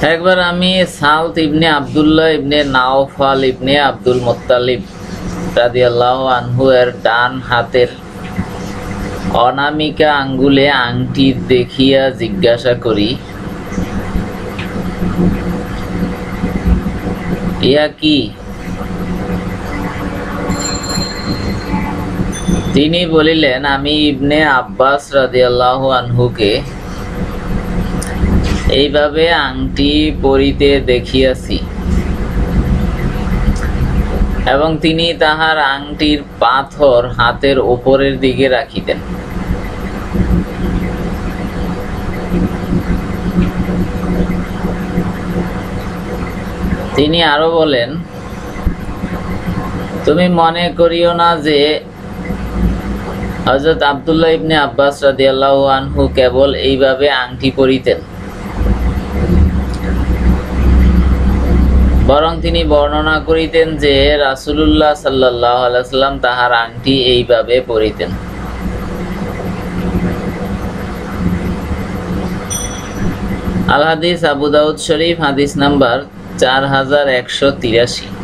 একবার আমি সালত ইবনে আব্দুল্লাহ ইবনে নাওফাল ইবনে আব্দুল মুত্তালিব রাদিয়াল্লাহু আনহু এর ডান হাতের অনামিকা আঙ্গুলে আংটি দেখিয়া জিজ্ঞাসা করি, ইয়া কি? তিনি বলিলেন, আমি ইবনে আব্বাস রাদিয়াল্লাহু আনহুকে এইভাবে আংটি পরিতে দেখিয়াছি এবং তিনি তাহার আংটির পাথর হাতের উপরের দিকে রাখিতেন। তিনি আরো বলেন, তুমি মনে করিও না যে হযরত আব্দুল্লাহ ইবনে আব্বাস রাদিয়াল্লাহু আনহু কেবল এইভাবে আংটি পরিতেন, বরং তিনি বর্ণনা করিতেন যে রাসূলুল্লাহ সাল্লাল্লাহু আলাইহি ওয়াসাল্লাম তাহার আংটি এইভাবে পরিতেন। আল হাদিস আবু দাউদ শরীফ, হাদিস নাম্বার 4183।